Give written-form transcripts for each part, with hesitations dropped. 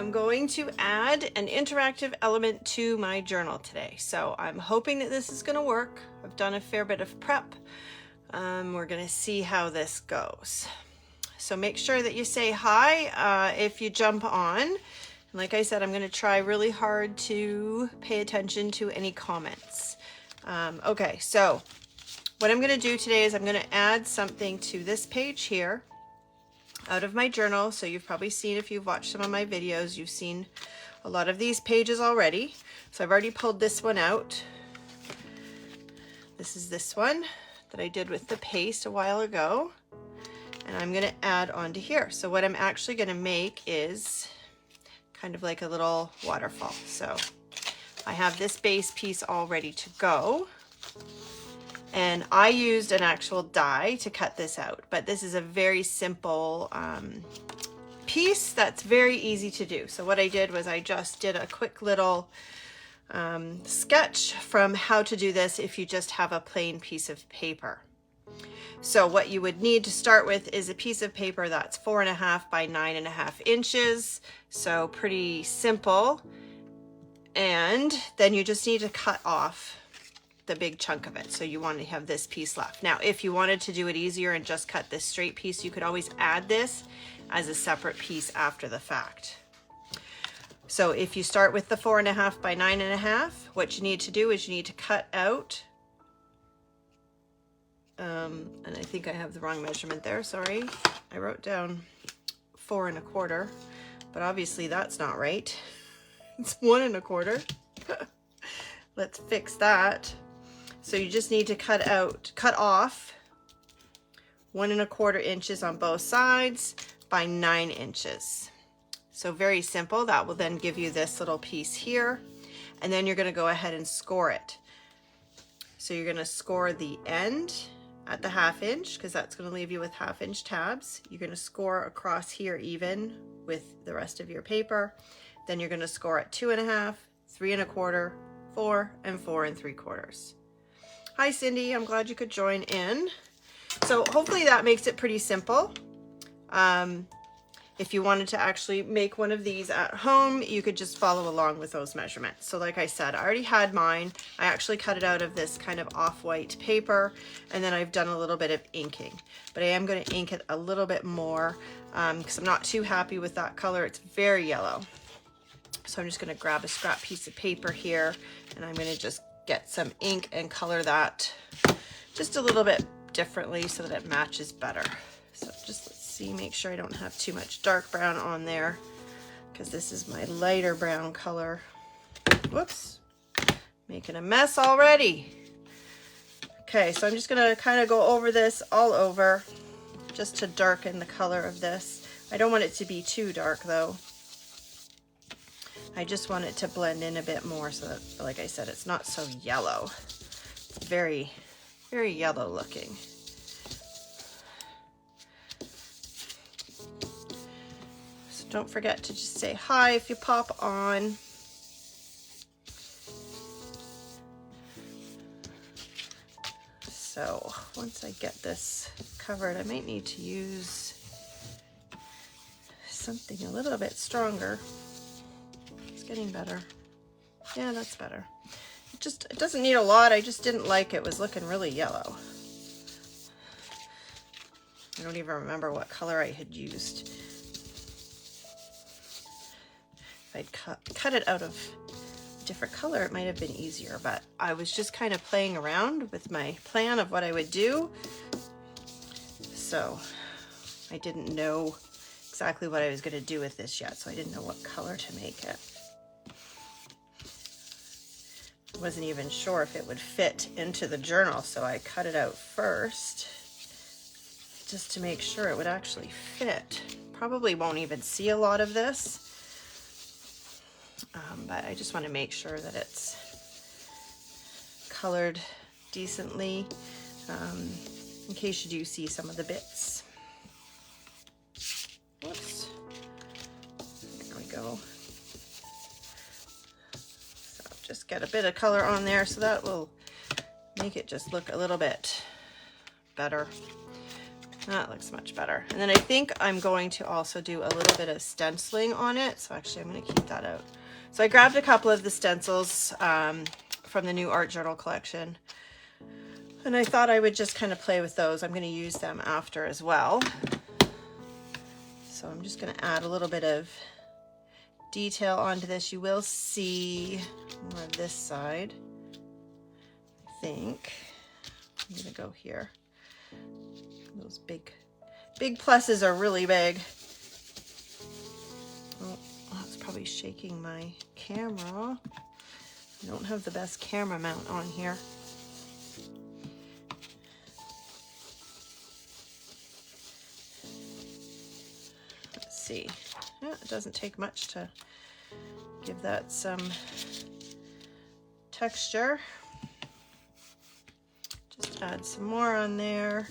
I'm going to add an interactive element to my journal today. So I'm hoping that this is going to work. I've done a fair bit of prep. We're going to see how this goes. So make sure that you say hi if you jump on. And like I said, I'm going to try really hard to pay attention to any comments. Okay, so what I'm going to do today is I'm going to add something to this page here out of my journal. So you've probably seen, if you've watched some of my videos, you've seen a lot of these pages already. So I've already pulled this one out. This is this one that I did with the paste a while ago, and I'm going to add onto here. So what I'm actually going to make is kind of like a little waterfall. So I have this base piece all ready to go. And I used an actual die to cut this out, but this is a very simple piece that's very easy to do. So what I did was I just did a quick little sketch from how to do this if you just have a plain piece of paper. So what you would need to start with is a piece of paper that's 4.5 by 9.5 inches. So pretty simple. And then you just need to cut off the big chunk of it. So you want to have this piece left. Now, if you wanted to do it easier and just cut this straight piece, you could always add this as a separate piece after the fact. So if you start with the 4.5 by 9.5, what you need to do is you need to cut out, and I think I have the wrong measurement there, sorry. I wrote down 4.25, but obviously that's not right. It's 1.25. Let's fix that. So you just need to cut off 1.25 inches on both sides by 9 inches. So very simple. That will then give you this little piece here. And then you're going to go ahead and score it. So you're going to score the end at the 1/2 inch, because that's going to leave you with 1/2 inch tabs. You're going to score across here even with the rest of your paper. Then you're going to score at 2.5, 3.25, 4, and 4 3/4. Hi Cindy, I'm glad you could join in. So hopefully that makes it pretty simple. If you wanted to actually make one of these at home, you could just follow along with those measurements. So like I said, I already had mine. I actually cut it out of this kind of off-white paper, and then I've done a little bit of inking. But I am going to ink it a little bit more because I'm not too happy with that color. It's very yellow. So I'm just going to grab a scrap piece of paper here, and I'm going to just get some ink and color that just a little bit differently so that it matches better. So just let's see, make sure I don't have too much dark brown on there, because this is my lighter brown color. Whoops, making a mess already. Okay, so I'm just going to kind of go over this all over just to darken the color of this. I don't want it to be too dark though. I just want it to blend in a bit more so that, like I said, it's not so yellow. It's very, very yellow looking. So don't forget to just say hi if you pop on. So once I get this covered, I might need to use something a little bit stronger. Getting better. Yeah, that's better. It doesn't need a lot. I just didn't like it was looking really yellow. I don't even remember what color I had used. If I'd cut it out of a different color, it might have been easier, but I was just kind of playing around with my plan of what I would do. So I didn't know exactly what I was going to do with this yet, so I didn't know what color to make it. Wasn't even sure if it would fit into the journal, so I cut it out first just to make sure it would actually fit. Probably won't even see a lot of this, but I just want to make sure that it's colored decently in case you do see some of the bits. Whoops, there we go. Just get a bit of color on there, so that will make it just look a little bit better. That looks much better. And then I think I'm going to also do a little bit of stenciling on it. So actually I'm going to keep that out. So I grabbed a couple of the stencils from the new art journal collection. And I thought I would just kind of play with those. I'm going to use them after as well. So I'm just going to add a little bit of detail onto this. You will see more of this side, I think. I'm going to go here. Those big pluses are really big. Oh, that's probably shaking my camera. I don't have the best camera mount on here. Let's see. Yeah, it doesn't take much to give that some texture. Just add some more on there.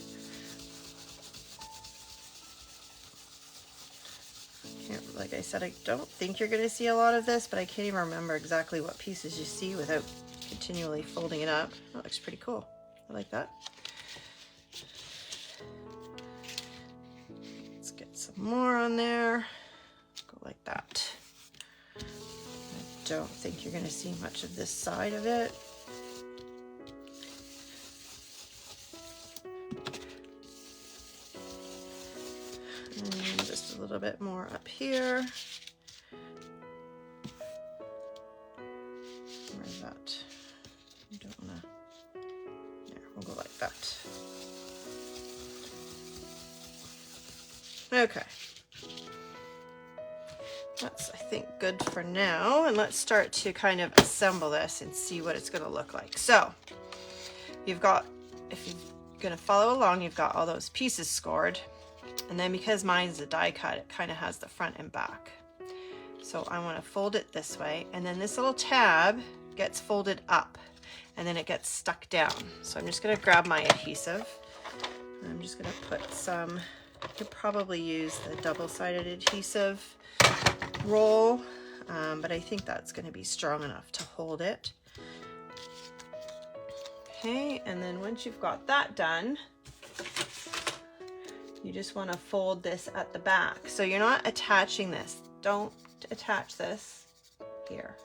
Like I said, I don't think you're going to see a lot of this, but I can't even remember exactly what pieces you see without continually folding it up. That looks pretty cool. I like that. Let's get some more on there. Go like that. I don't think you're going to see much of this side of it. And just a little bit more up here. Where is that? I don't want to. There, we'll go like that. Okay. That's, I think, good for now. And let's start to kind of assemble this and see what it's going to look like. So you've got, if you're going to follow along, you've got all those pieces scored. And then because mine's a die cut, it kind of has the front and back. So I want to fold it this way. And then this little tab gets folded up and then it gets stuck down. So I'm just going to grab my adhesive. I'm just going to put some, you could probably use the double-sided adhesive roll, but I think that's going to be strong enough to hold it. Okay, and then once you've got that done, you just want to fold this at the back. So you're not attaching this. Don't attach this here.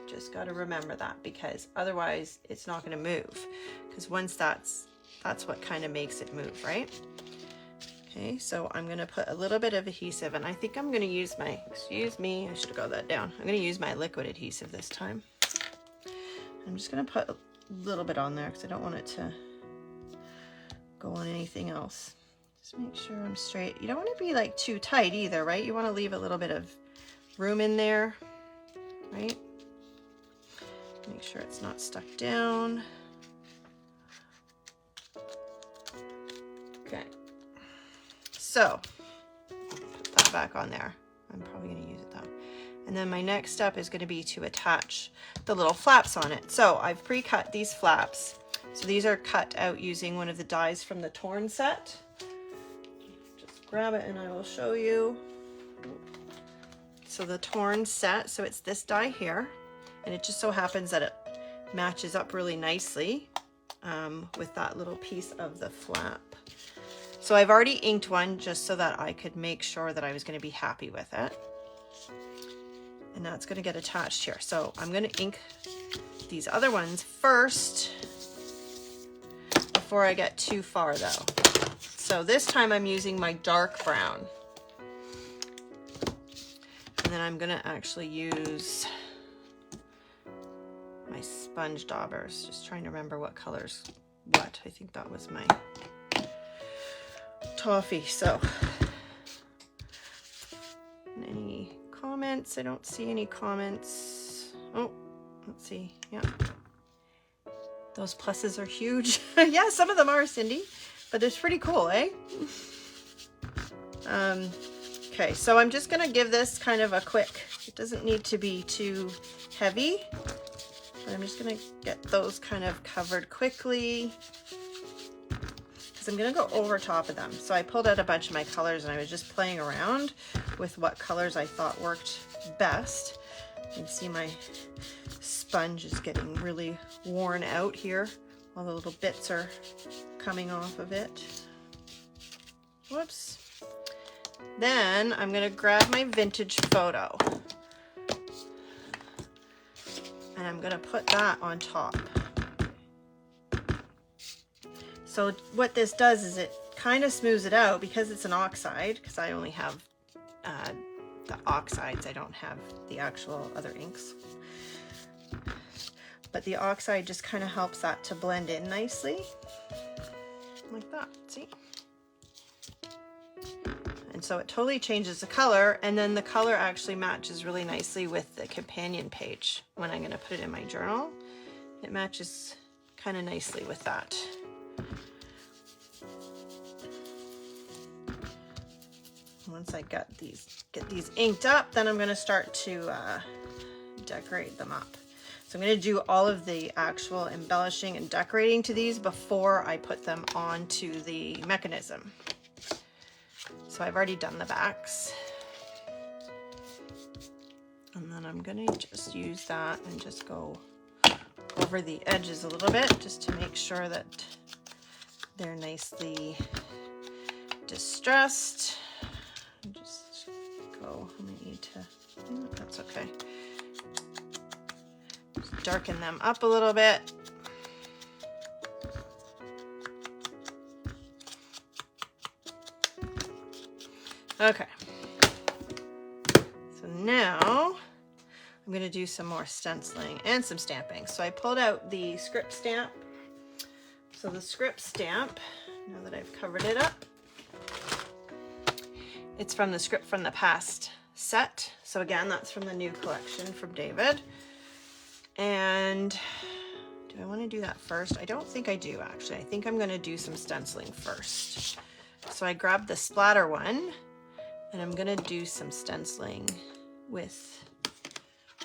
Just got to remember that, because otherwise it's not going to move. Because once that's what kind of makes it move, right? Okay, so I'm going to put a little bit of adhesive, and I think I'm going to use my, excuse me, I should have got that down. I'm going to use my liquid adhesive this time. I'm just going to put a little bit on there because I don't want it to go on anything else. Just make sure I'm straight. You don't want to be like too tight either, right? You want to leave a little bit of room in there, right? Make sure it's not stuck down. Okay. So, put that back on there. I'm probably going to use it though. And then my next step is going to be to attach the little flaps on it. So I've pre-cut these flaps. So these are cut out using one of the dies from the torn set. Just grab it and I will show you. So the torn set, so it's this die here, and it just so happens that it matches up really nicely with that little piece of the flap. So I've already inked one just so that I could make sure that I was going to be happy with it. And that's going to get attached here. So I'm going to ink these other ones first before I get too far though. So this time I'm using my dark brown. And then I'm going to actually use my sponge daubers. Just trying to remember what colors what. I think that was my toffee. So any comments? I don't see any comments. Oh, let's see. Yeah, those pluses are huge. Yeah, some of them are, Cindy, but it's pretty cool, eh? Okay, so I'm just gonna give this kind of a quick, it doesn't need to be too heavy, but I'm just gonna get those kind of covered quickly because I'm gonna go over top of them. So I pulled out a bunch of my colors and I was just playing around with what colors I thought worked best. You can see my sponge is getting really worn out here. All the little bits are coming off of it. Whoops. Then I'm going to grab my vintage photo. And I'm going to put that on top. So what this does is it kind of smooths it out because it's an oxide, because I only have the oxides. I don't have the actual other inks. But the oxide just kind of helps that to blend in nicely. Like that, see? And so it totally changes the color, and then the color actually matches really nicely with the companion page. When I'm going to put it in my journal, it matches kind of nicely with that. Once I get these inked up, then I'm going to start to decorate them up. So I'm going to do all of the actual embellishing and decorating to these before I put them onto the mechanism. So I've already done the backs. And then I'm going to just use that and just go over the edges a little bit just to make sure that they're nicely distressed. Just go, I might need to, that's okay. Just darken them up a little bit. Okay, so now I'm going to do some more stenciling and some stamping. So I pulled out the script stamp. So the script stamp, now that I've covered it up, it's from the Script from the Past set. So again, that's from the new collection from David. And do I want to do that first? I don't think I do, actually. I think I'm going to do some stenciling first. So I grabbed the splatter one. And I'm gonna do some stenciling with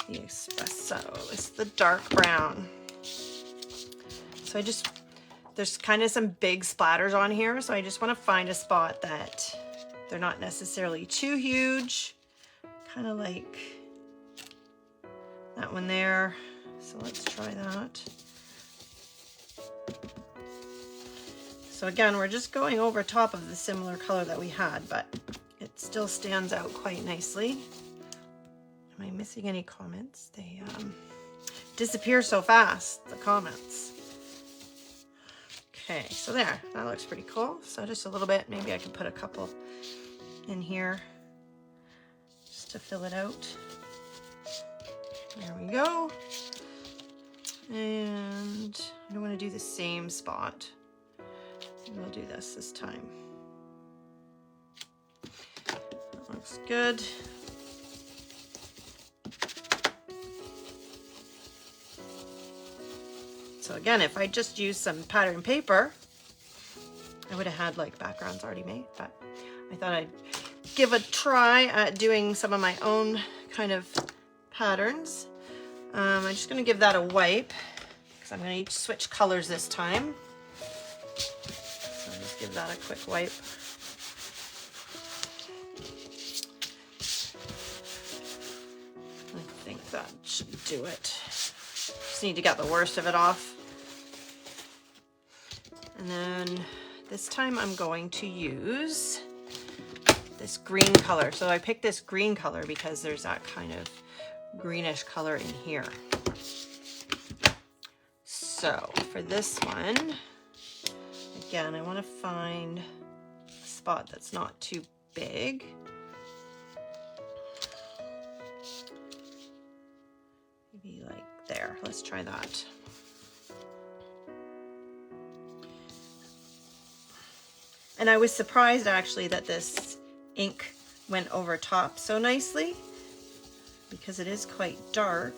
the espresso. It's the dark brown. So there's kind of some big splatters on here. So I just wanna find a spot that they're not necessarily too huge. Kind of like that one there. So let's try that. So again, we're just going over top of the similar color that we had, but it still stands out quite nicely. Am I missing any comments? They disappear so fast, the comments. Okay, so there, that looks pretty cool. So just a little bit, maybe I could put a couple in here just to fill it out. There we go. And I don't want to do the same spot. We'll do this time. Looks good. So again, if I just used some pattern paper, I would have had like backgrounds already made, but I thought I'd give a try at doing some of my own kind of patterns. I'm just going to give that a wipe because I'm going to switch colors this time. So I'll just give that a quick wipe. That should do it. Just need to get the worst of it off. And then this time I'm going to use this green color. So I picked this green color because there's that kind of greenish color in here. So for this one, again, I want to find a spot that's not too big. Maybe like there. Let's try that. And I was surprised actually that this ink went over top so nicely because it is quite dark.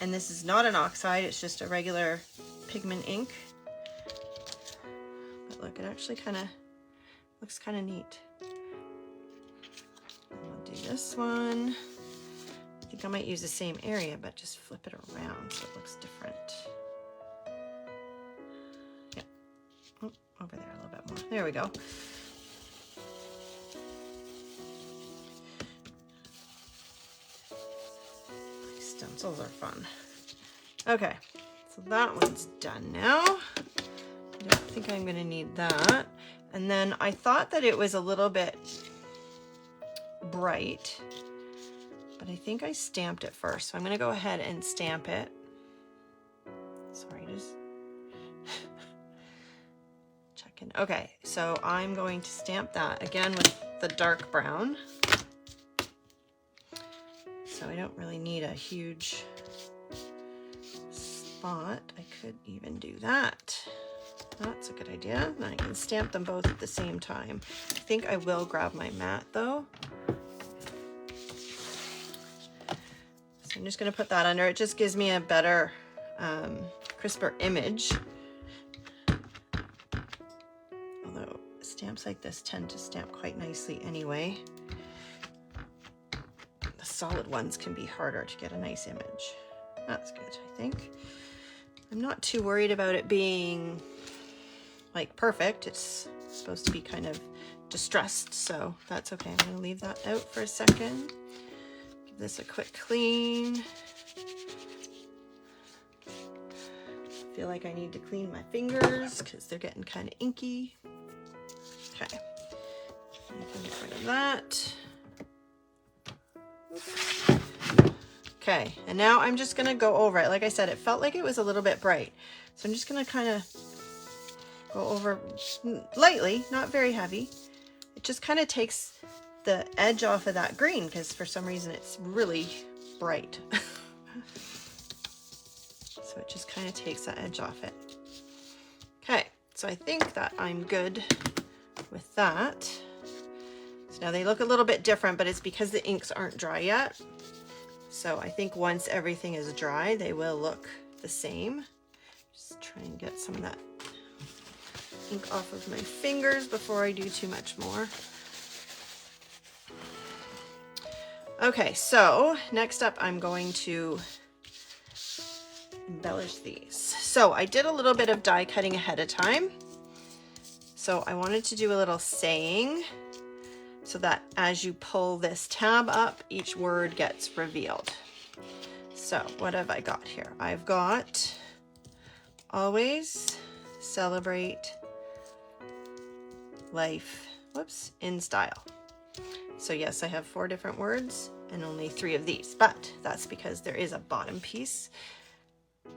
And this is not an oxide, it's just a regular pigment ink. But look, it actually kind of looks kind of neat. And we'll do this one. I think I might use the same area, but just flip it around so it looks different. Yeah, oh, over there a little bit more. There we go. These stencils are fun. Okay, so that one's done now. I don't think I'm gonna need that. And then I thought that it was a little bit bright, but I think I stamped it first. So I'm going to go ahead and stamp it. Sorry, just checking. Okay, so I'm going to stamp that again with the dark brown. So I don't really need a huge spot. I could even do that. That's a good idea. Then I can stamp them both at the same time. I think I will grab my mat though. So I'm just going to put that under. It just gives me a better, crisper image. Although stamps like this tend to stamp quite nicely anyway. The solid ones can be harder to get a nice image. That's good, I think. I'm not too worried about it being like perfect. It's supposed to be kind of distressed, so that's okay. I'm going to leave that out for a second. Give this a quick clean. I feel like I need to clean my fingers because they're getting kind of inky. Okay, get rid of that. Okay, and now I'm just going to go over it. Like I said, it felt like it was a little bit bright, so I'm just going to kind of go over lightly, not very heavy. It just kind of takes the edge off of that green because for some reason it's really bright. So it just kind of takes that edge off it. Okay, so I think that I'm good with that. So now they look a little bit different, but it's because the inks aren't dry yet. So I think once everything is dry, they will look the same. Just try and get some of that ink off of my fingers before I do too much more. Okay, so next up I'm going to embellish these. So I did a little bit of die cutting ahead of time. So I wanted to do a little saying so that as you pull this tab up, each word gets revealed. So what have I got here? I've got always celebrate life, whoops, in style. So yes, I have 4 different words and only 3 of these, but that's because there is a bottom piece.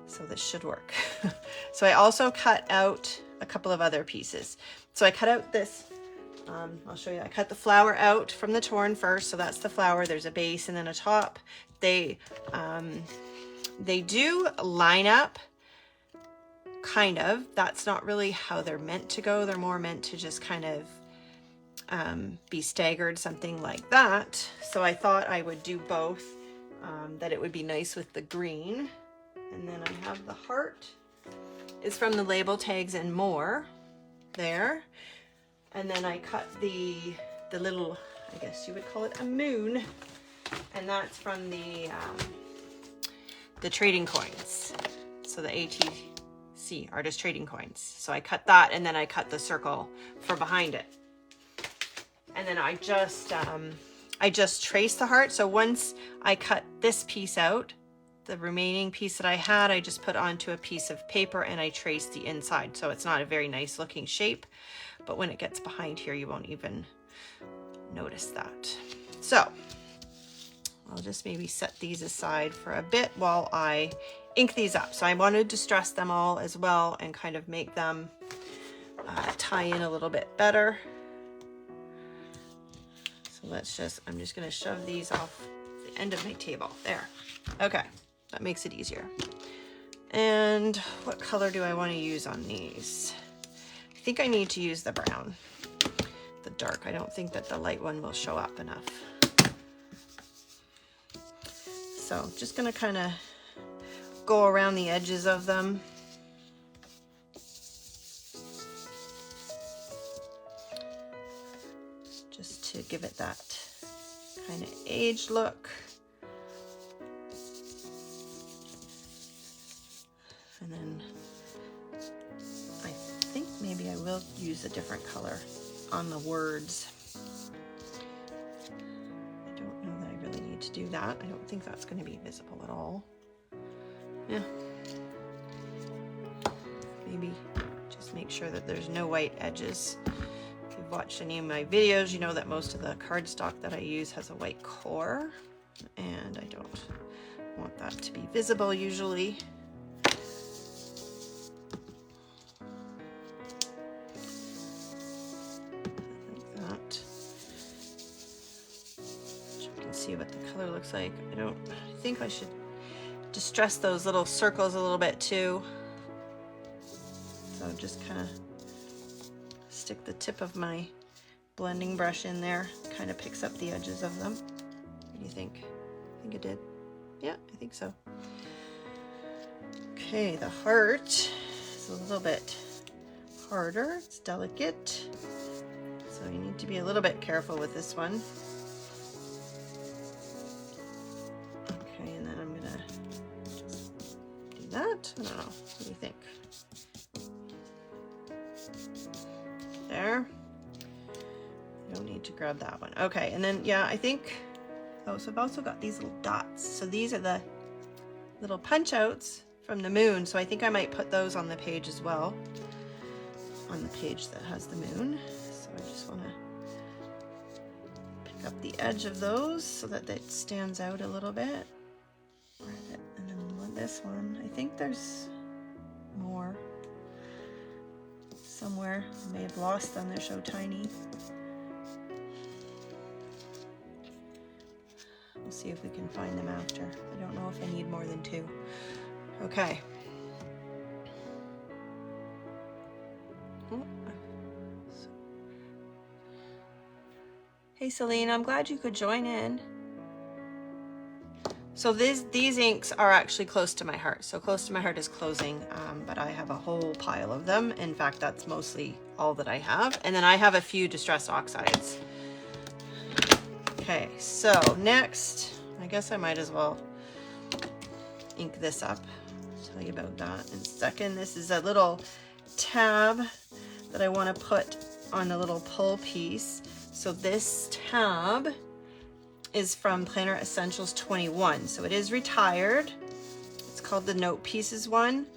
So this should work. So I also cut out a couple of other pieces. So I cut out this, I'll show you, I cut the flower out from the torn first. So that's the flower, there's a base and then a top. They do line up, kind of. That's not really how they're meant to go. They're more meant to just kind of be staggered, something like that. So I thought I would do both, that it would be nice with the green. And then I have the heart. It's from the label tags and more there. And then I cut the little, I guess you would call it a moon. And that's from the trading coins. So the ATC, Artist Trading Coins. So I cut that and then I cut the circle for behind it. And then I just traced the heart. So once I cut this piece out, the remaining piece that I had, I just put onto a piece of paper and I traced the inside. So it's not a very nice looking shape, but when it gets behind here, you won't even notice that. So I'll just maybe set these aside for a bit while I ink these up. So I wanted to distress them all as well and kind of make them tie in a little bit better. So I'm just gonna shove these off the end of my table. There, okay. That makes it easier. And what color do I want to use on these? I think I need to use the brown, the dark. I don't think that the light one will show up enough. So just gonna kind of go around the edges of them. Just to give it that kind of aged look. And then I think maybe I will use a different color on the words. I don't know that I really need to do that. I don't think that's going to be visible at all. Yeah. Maybe just make sure that there's no white edges watched any of my videos, you know that most of the cardstock that I use has a white core, and I don't want that to be visible usually. Like that. So you can see what the color looks like. I think I should distress those little circles a little bit too. So just kind of stick the tip of my blending brush in there, kind of picks up the edges of them. What do you think? I think it did. Yeah, I think so. Okay, the heart is a little bit harder. It's delicate. So you need to be a little bit careful with this one. Okay, and then I'm gonna just do that. I don't know. What do you think? There. You don't need to grab that one. Okay, and then yeah, I think, oh, so I've also got these little dots. So these are the little punch outs from the moon. So I think I might put those on the page as well, on the page that has the moon. So I just want to pick up the edge of those so that it stands out a little bit. And then this one, I think there's more somewhere. I may have lost them, they're so tiny. We'll see if we can find them after. I don't know if I need more than 2. Okay. Hey Celine, I'm glad you could join in. So these inks are actually close to my heart. So close to my heart is closing, but I have a whole pile of them. In fact, that's mostly all that I have. And then I have a few distress oxides. Okay, so next, I guess I might as well ink this up. I'll tell you about that in a second. This is a little tab that I want to put on a little pull piece. So this tab is from Planner Essentials 21. So it is retired. It's called the Note Pieces one.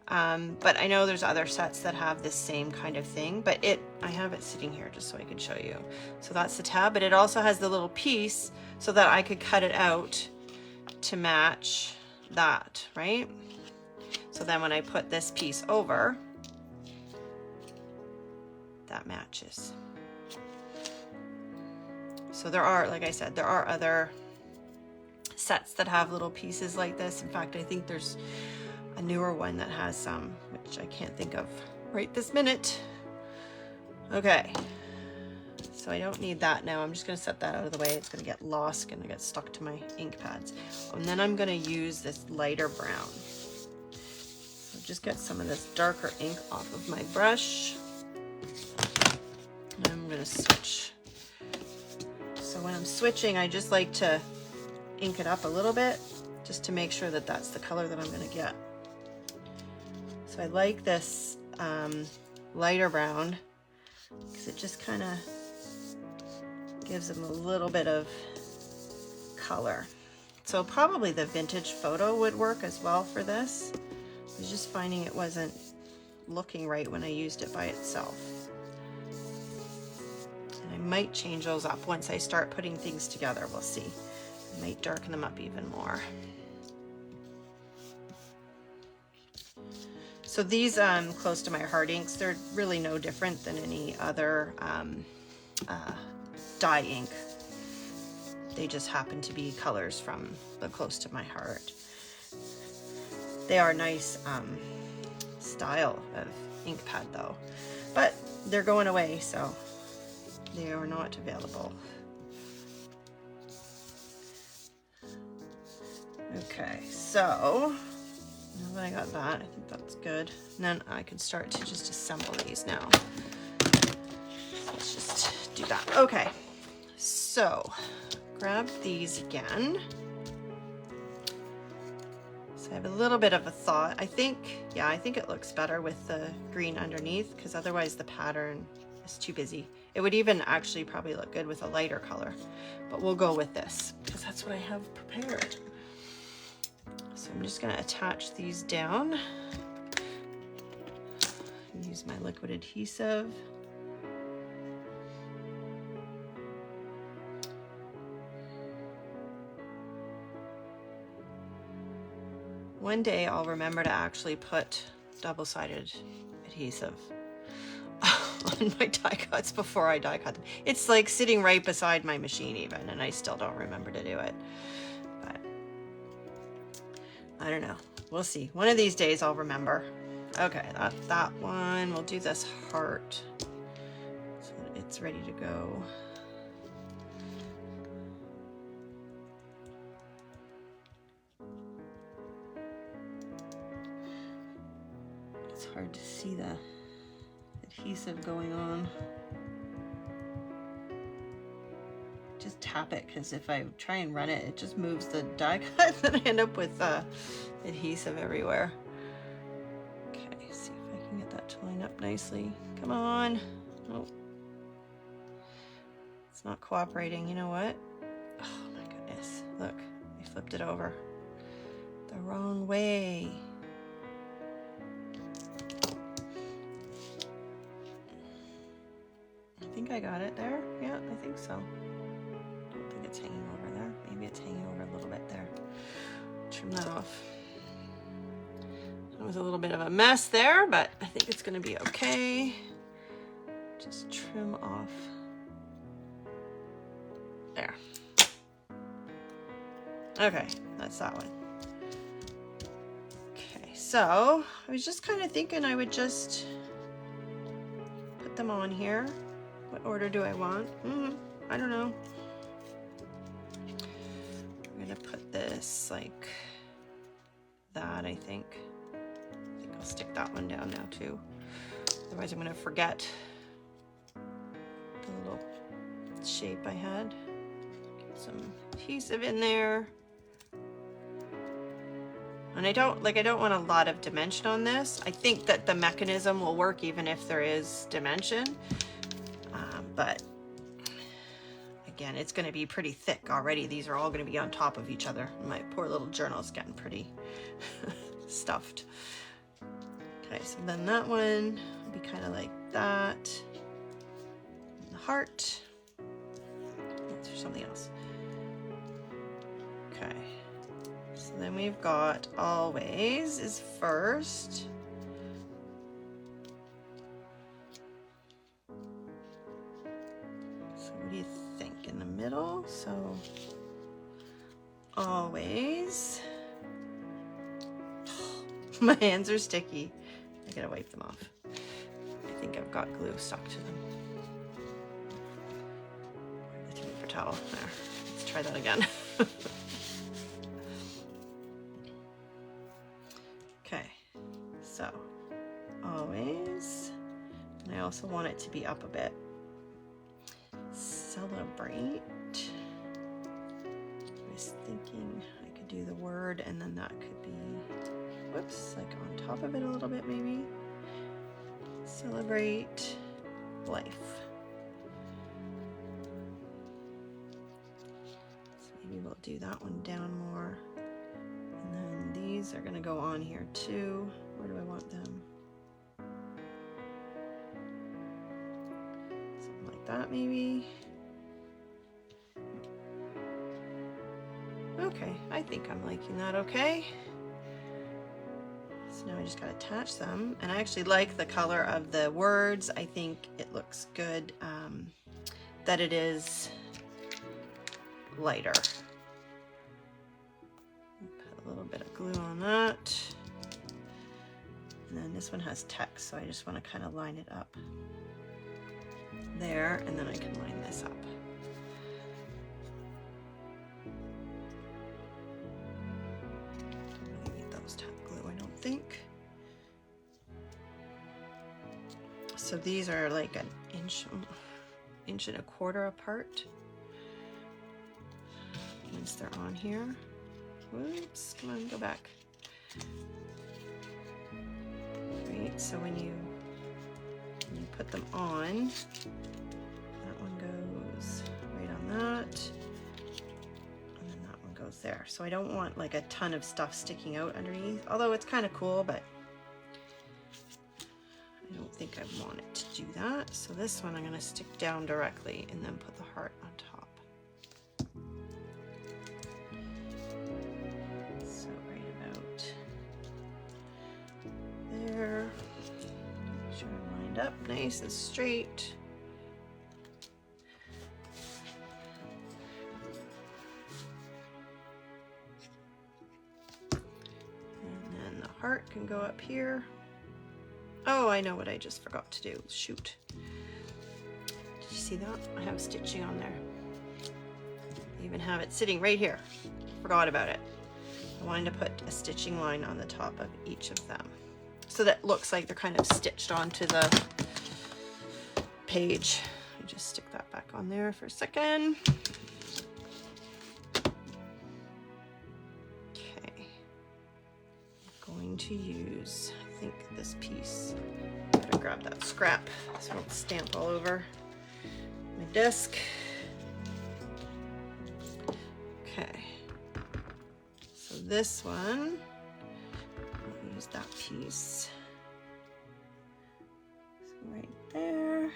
But I know there's other sets that have this same kind of thing, but I have it sitting here just so I can show you. So that's the tab, but it also has the little piece so that I could cut it out to match that, right? So then when I put this piece over, that matches. So there are, like I said, there are other sets that have little pieces like this. In fact, I think there's a newer one that has some, which I can't think of right this minute. Okay, so I don't need that now. I'm just gonna set that out of the way. It's gonna get lost, gonna get stuck to my ink pads. And then I'm gonna use this lighter brown. So just get some of this darker ink off of my brush. And I'm gonna switch. So when I'm switching, I just like to ink it up a little bit just to make sure that that's the color that I'm going to get. So I like this lighter brown because it just kind of gives them a little bit of color. So probably the vintage photo would work as well for this. I was just finding it wasn't looking right when I used it by itself. I might change those up once I start putting things together. We'll see. I might darken them up even more. So these close to my heart inks, they're really no different than any other dye ink. They just happen to be colors from the close to my heart. They are nice style of ink pad though, but they're going away, so they are not available. Okay, so now that I got that, I think that's good. And then I can start to just assemble these now. Let's just do that. Okay, so grab these again. So I have a little bit of a thought. I think it looks better with the green underneath because otherwise the pattern is too busy. It would even actually probably look good with a lighter color, but we'll go with this because that's what I have prepared. So I'm just gonna attach these down. Use my liquid adhesive. One day I'll remember to actually put double-sided adhesive on my die cuts before I die cut them. It's like sitting right beside my machine even, and I still don't remember to do it. But I don't know. We'll see. One of these days I'll remember. Okay, that one. We'll do this heart so that it's ready to go. It's hard to see the adhesive going on. Just tap it, because if I try and run it, it just moves the die cut and I end up with adhesive everywhere. Okay, see if I can get that to line up nicely. Come on. Nope. It's not cooperating. You know what? Oh my goodness. Look, I flipped it over the wrong way. I think I got it there. Yeah, I think so. I don't think it's hanging over there. Maybe it's hanging over a little bit there. Trim that off. That was a little bit of a mess there, but I think it's going to be okay. Just trim off. There. Okay, that's that one. Okay, so I was just kind of thinking I would just put them on here. What order do I want? I don't know. I'm gonna put this like that, I think. I think I'll stick that one down now too. Otherwise I'm gonna forget the little shape I had. Get some adhesive in there. And I don't want a lot of dimension on this. I think that the mechanism will work even if there is dimension. But again, it's going to be pretty thick already. These are all going to be on top of each other. My poor little journal is getting pretty stuffed. Okay, so then that one will be kind of like that. And the heart. That's for something else. Okay. So then we've got always is first. What do you think? In the middle? So always. My hands are sticky. I gotta wipe them off. I think I've got glue stuck to them. The paper towel. There. Let's try that again. Okay. So always. And I also want it to be up a bit. Celebrate. I was thinking I could do the word and then that could be, whoops, like on top of it a little bit maybe. Celebrate life. So maybe we'll do that one down more. And then these are going to go on here too. Where do I want them? Something like that maybe. Okay, I think I'm liking that okay. So now I just got to attach them. And I actually like the color of the words. I think it looks good that it is lighter. Put a little bit of glue on that. And then this one has text, so I just want to kind of line it up there, and then I can line this up. Think. So these are like an inch and a quarter apart once they're on here. Whoops, come on, go back. Right, so when you put them on, that one goes right on that. Goes there. So I don't want like a ton of stuff sticking out underneath, although it's kind of cool, but I don't think I want it to do that. So this one I'm going to stick down directly and then put the heart on top. So right about lined up nice and straight. And then the heart can go up here. Oh, I know what I just forgot to do. Shoot. Did you see that? I have stitching on there. I even have it sitting right here. Forgot about it. I wanted to put a stitching line on the top of each of them, so that looks like they're kind of stitched onto the page. I just stick that back on there for a second. Okay. I'm going to use, I think, this piece. Better grab that scrap so it won't stamp all over my desk. Okay. So this one, I'll use that piece. So right there.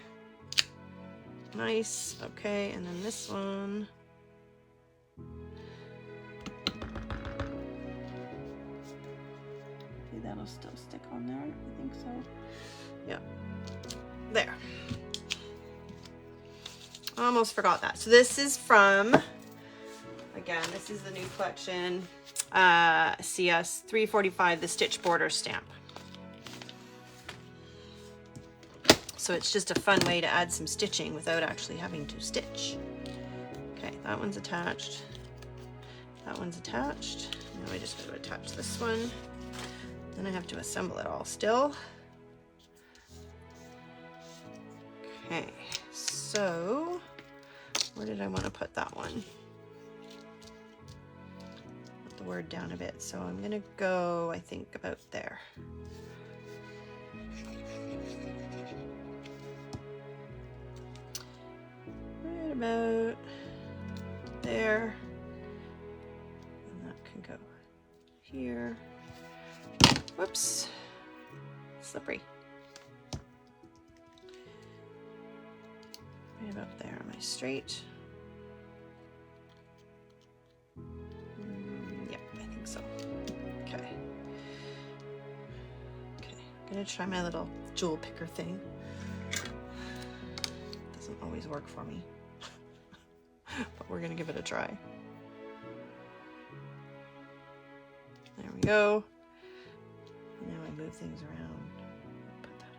Nice. Okay, and then this one. Okay, that'll still stick on there. I think so. Yeah. There. Almost forgot that. So this is from, again, this is the new collection, CS345, the Stitched Borders stamp. So it's just a fun way to add some stitching without actually having to stitch. Okay, that one's attached. That one's attached. Now I just got to attach this one. Then I have to assemble it all still. Okay, so where did I want to put that one? Put the word down a bit. So I'm gonna go, I think, about there. Right about there. And that can go here. Whoops, slippery. Right about there. Am I straight? Yep, I think so. Okay. Okay, I'm gonna try my little jewel picker thing. Doesn't always work for me, but we're gonna give it a try. There we go. Now I move things around. Put that up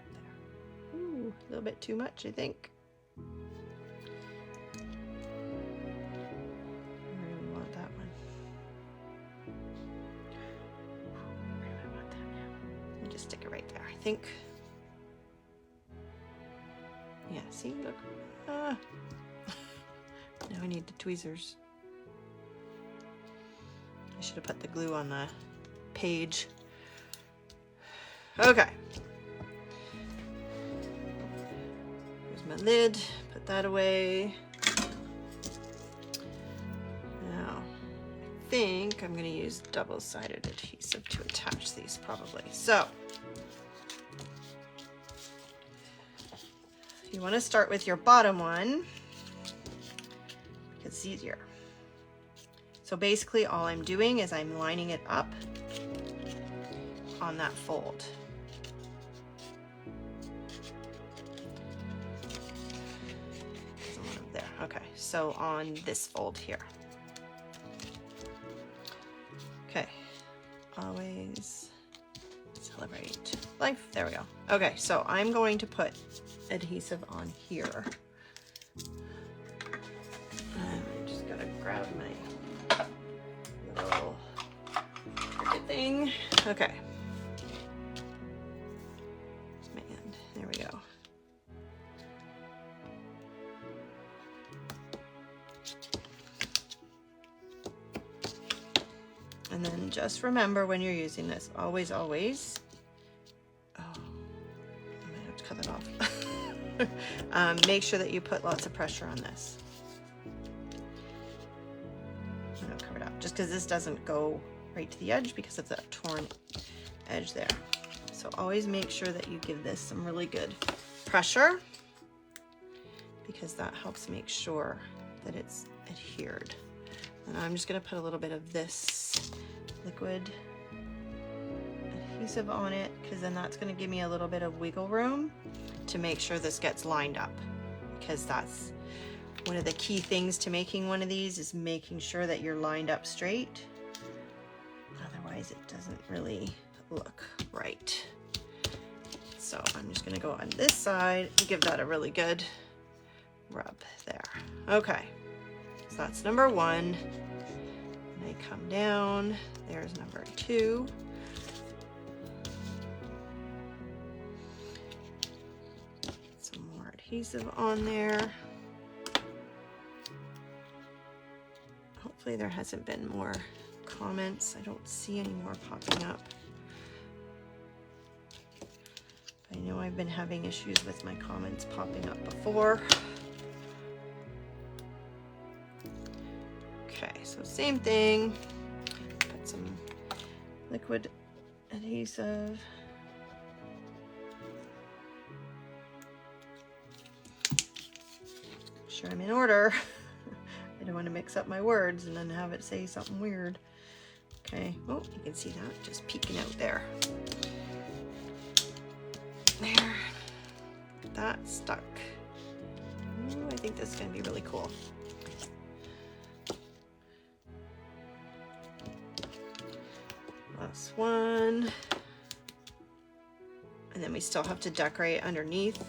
there. Ooh, a little bit too much, I think. Where do we want that one? Where do I want that now? Let me just stick it right there, I think. Yeah, see, look. Ah. Now I need the tweezers. I should have put the glue on the page. Okay. Here's my lid. Put that away. Now, I think I'm going to use double-sided adhesive to attach these probably. So, you want to start with your bottom one because it's easier. So basically all I'm doing is I'm lining it up on that fold. There. Okay, so on this fold here. Okay, always celebrate life. There we go. Okay, so I'm going to put adhesive on here. I'm just gonna grab my little thing. Okay. There's my end. There we go. And then just remember when you're using this, always, always, oh, I might have to cut that off. Make sure that you put lots of pressure on this. I'm gonna cover it up just because this doesn't go right to the edge because of that torn edge there. So always make sure that you give this some really good pressure because that helps make sure that it's adhered. And I'm just gonna put a little bit of this liquid adhesive on it because then that's gonna give me a little bit of wiggle room to make sure this gets lined up, because that's one of the key things to making one of these, is making sure that you're lined up straight. Otherwise it doesn't really look right. So I'm just gonna go on this side and give that a really good rub there. Okay, so that's number 1. And I come down, there's number 2. Some more adhesive on there. Hopefully there hasn't been more comments. I don't see any more popping up. I know I've been having issues with my comments popping up before. Okay, so same thing. Put some liquid adhesive. Sure I'm in order. I don't want to mix up my words and then have it say something weird. Okay, oh, you can see that just peeking out there. There, that stuck. Ooh, I think this is going to be really cool. Last one. And then we still have to decorate underneath,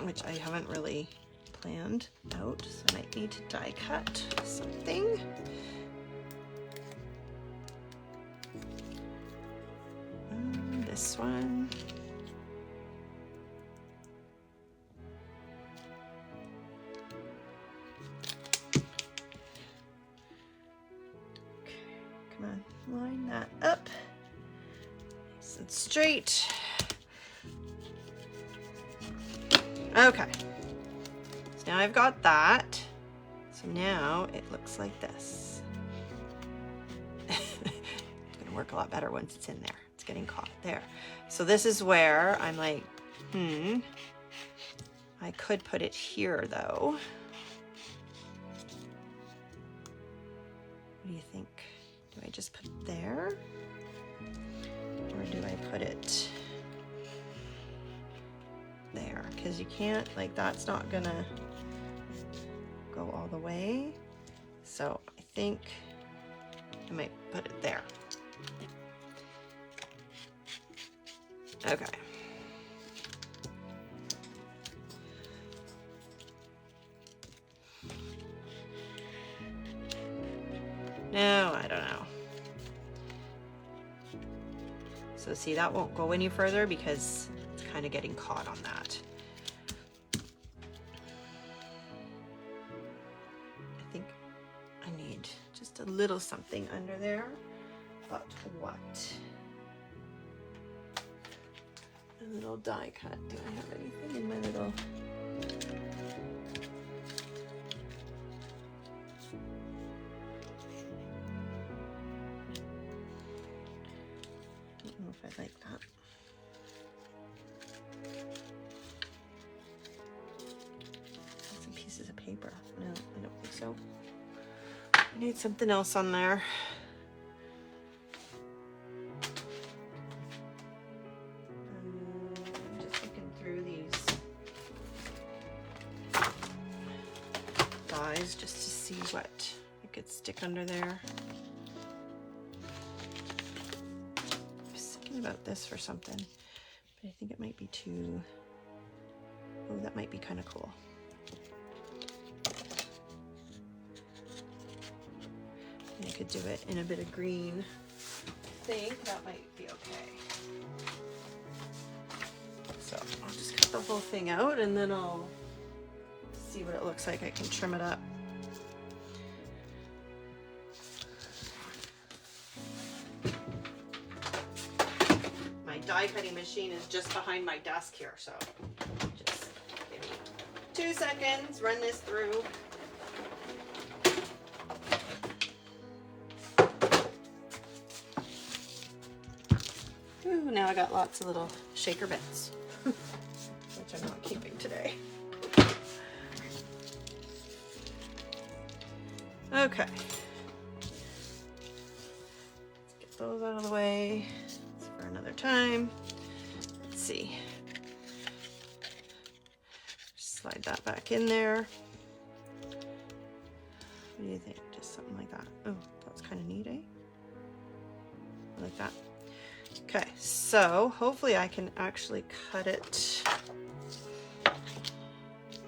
which I haven't really planned out, so I might need to die cut something. This one. Okay, come on, line that up nice and straight. Okay. Now I've got that, so now it looks like this. It's gonna work a lot better once it's in there. It's getting caught there. So this is where I'm like, I could put it here though. What do you think? Do I just put it there? Or do I put it there? Because you can't, like, that's not gonna go all the way. So I think I might put it there. Okay. No, I don't know. So see, that won't go any further because it's kind of getting caught on that. I think I need just a little something under there, but what? A little die cut. Do I have anything in my little... I don't know if I like that. Some pieces of paper. No, I don't think so. I need something else on there. I'm just looking through these dies just to see what I could stick under there. I was thinking about this for something, but I think it might be too... Oh, that might be kind of cool. I could do it in a bit of green. I think that might be okay. So I'll just cut the whole thing out and then I'll see what it looks like. I can trim it up. My die cutting machine is just behind my desk here, so just give me 2 seconds, run this through. Ooh, now I got lots of little shaker bits, which I'm not keeping today. Okay. Let's get those out of the way. It's for another time. Let's see. slide that back in there. What do you think? Just something like that. Oh, that's kind of neat, eh? Like that. Okay, so hopefully I can actually cut it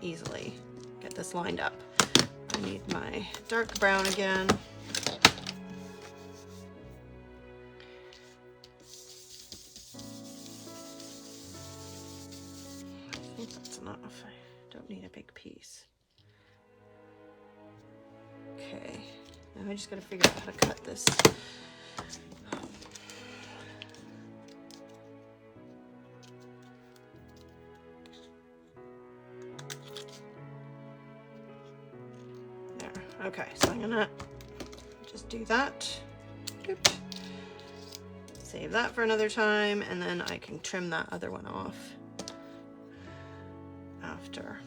easily. Get this lined up. I need my dark brown again. I think that's enough. I don't need a big piece. Okay, now I just gotta figure out how to cut this. There, okay, so I'm gonna just do that. Oop. Save that for another time, and then I can trim that other one off after.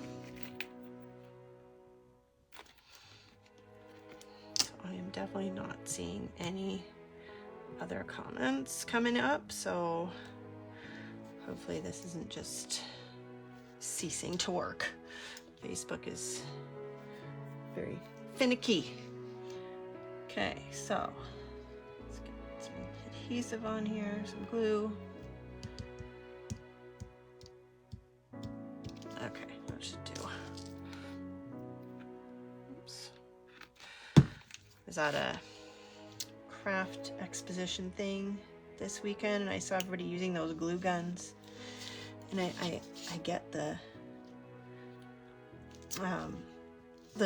I'm definitely not seeing any other comments coming up, so hopefully this isn't just ceasing to work. Facebook is very finicky. Okay, so let's get some adhesive on here, some glue. Okay, that should do. Oops. Was that a craft exposition thing this weekend, and I saw everybody using those glue guns, and I get the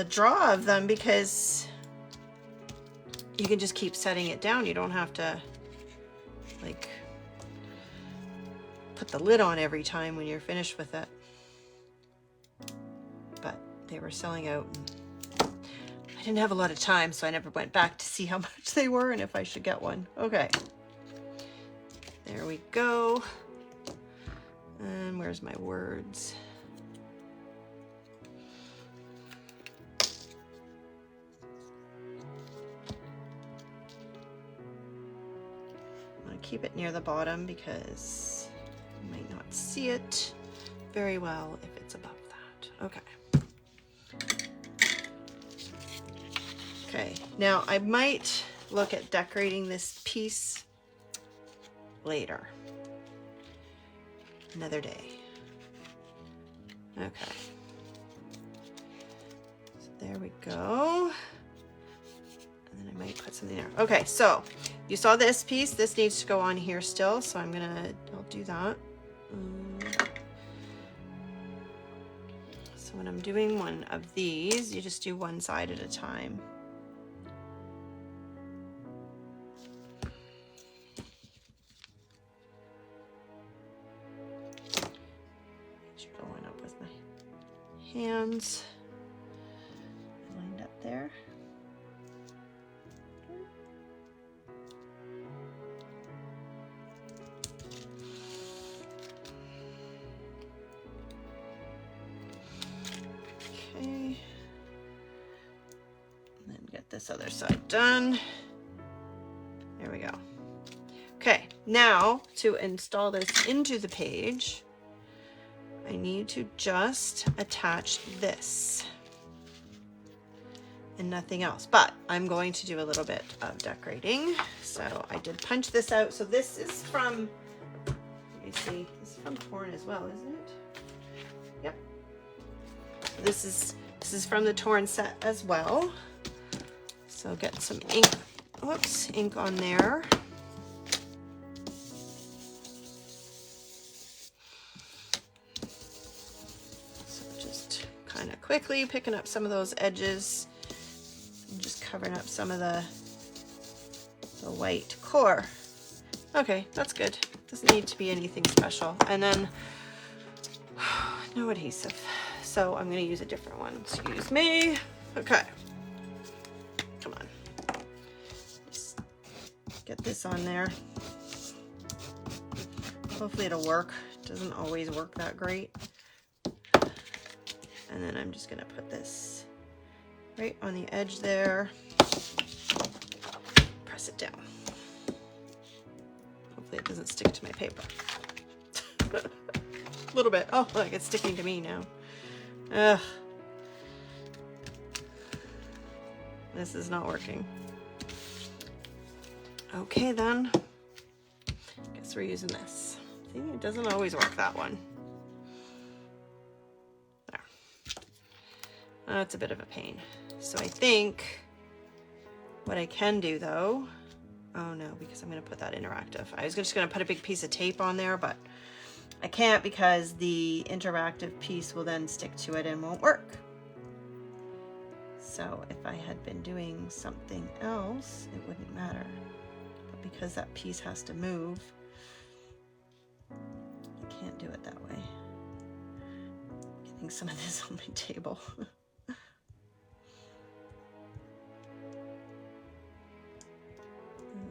draw of them because you can just keep setting it down. You don't have to like put the lid on every time when you're finished with it. But they were selling out, and I didn't have a lot of time, so I never went back to see how much they were and if I should get one. Okay, there we go. And where's my words? I'm gonna keep it near the bottom because you might not see it very well if it's above that. Okay. Okay, now I might look at decorating this piece later. Another day. Okay. So there we go. And then I might put something there. Okay, so you saw this piece. This needs to go on here still, so I'll do that. So when I'm doing one of these, you just do one side at a time. Hands lined up there. Okay, and then get this other side done. There we go. Okay, now to install this into the page, I need to just attach this and nothing else, but I'm going to do a little bit of decorating. So I did punch this out. So this is from, let me see, this is from Torn as well, isn't it? Yep. So this is from the Torn set as well. So get some ink, whoops, ink on there. Quickly picking up some of those edges and just covering up some of the white core. Okay, that's good. Doesn't need to be anything special. And then no adhesive, so I'm going to use a different one. Excuse me. Okay, come on. Just get this on there. Hopefully it'll work. It doesn't always work that great. And then I'm just gonna put this right on the edge there. Press it down. Hopefully it doesn't stick to my paper. A little bit. Oh, look, it's sticking to me now. Ugh. This is not working. Okay then. Guess we're using this. See, it doesn't always work, that one. There. That's a bit of a pain. So I think what I can do though, oh no, because I'm gonna put that interactive. I was just gonna put a big piece of tape on there, but I can't because the interactive piece will then stick to it and won't work. So if I had been doing something else, it wouldn't matter. But because that piece has to move, I can't do it that way. Getting some of this on my table.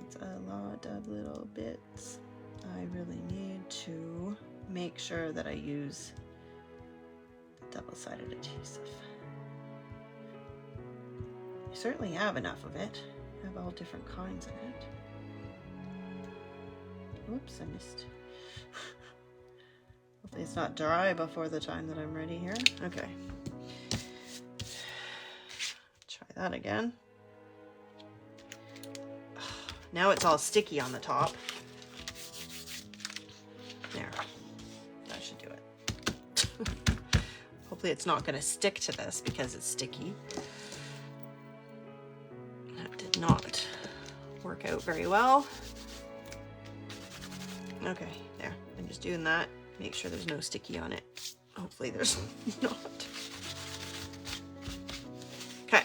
It's a lot of little bits. I really need to make sure that I use the double-sided adhesive. I certainly have enough of it. I have all different kinds of it. Whoops, I missed. Hopefully it's not dry before the time that I'm ready here. Okay. Try that again. Now it's all sticky on the top. There. That should do it. Hopefully it's not going to stick to this because it's sticky. That did not work out very well. Okay, there. I'm just doing that. Make sure there's no sticky on it. Hopefully there's not. Okay.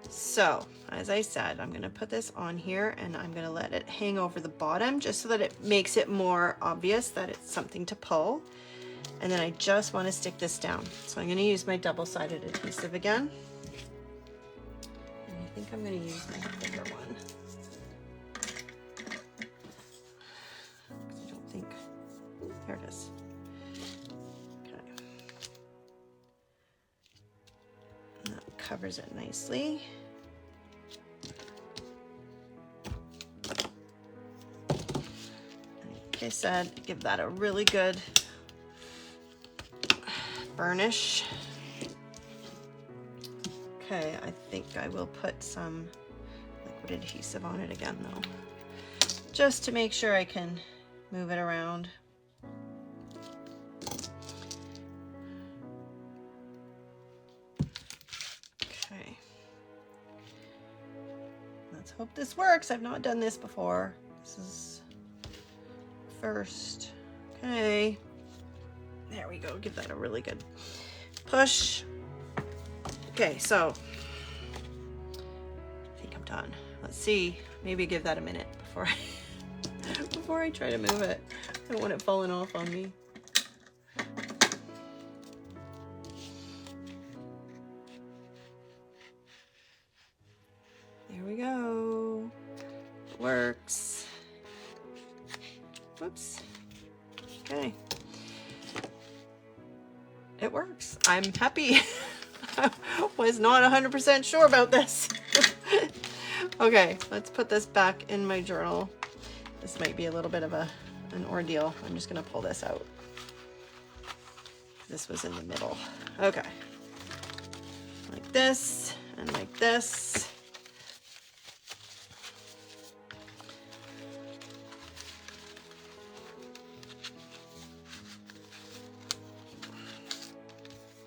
So, as I said, I'm going to put this on here and I'm going to let it hang over the bottom just so that it makes it more obvious that it's something to pull. And then I just want to stick this down. So I'm going to use my double-sided adhesive again. And I think I'm going to use my thicker one. I don't think, there it is. Okay. And that covers it nicely. Like I said, give that a really good burnish. Okay, I think I will put some liquid adhesive on it again though, just to make sure I can move it around. Okay. Let's hope this works. I've not done this before. This is first. Okay. There we go. Give that a really good push. Okay, so I think I'm done. Let's see. Maybe give that a minute before I try to move it. I don't want it falling off on me. There we go. It works. Whoops. Okay. It works. I'm happy. I was not 100% sure about this. Okay, let's put this back in my journal. This might be a little bit of an ordeal. I'm just gonna pull this out. This was in the middle. Okay. Like this and like this.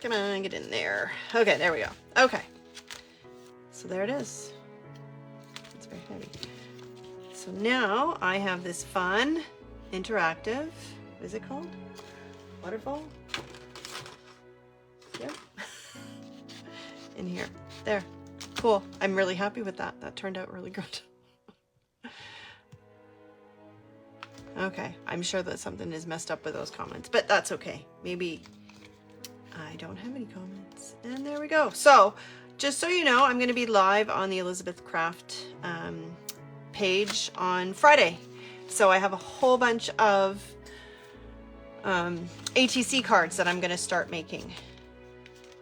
Come on, get in there. Okay, there we go. Okay. So there it is. It's very heavy. So now I have this fun, interactive, what is it called? Waterfall? Yep. In here. There. Cool. I'm really happy with that. That turned out really good. Okay. I'm sure that something is messed up with those comments, but that's okay. Maybe I don't have any comments. And there we go. So just so you know, I'm going to be live on the Elizabeth Craft page on Friday. So I have a whole bunch of ATC cards that I'm going to start making.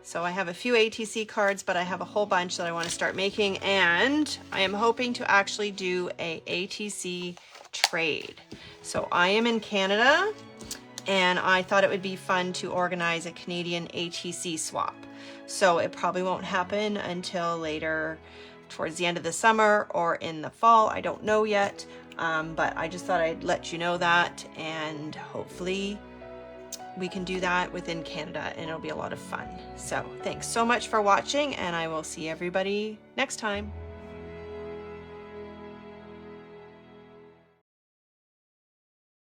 So I have a few ATC cards, but I have a whole bunch that I want to start making. And I am hoping to actually do a ATC trade. So I am in Canada, and I thought it would be fun to organize a Canadian ATC swap. So it probably won't happen until later, towards the end of the summer or in the fall. I don't know yet, but I just thought I'd let you know that, and hopefully we can do that within Canada, and it'll be a lot of fun. So thanks so much for watching, and I will see everybody next time.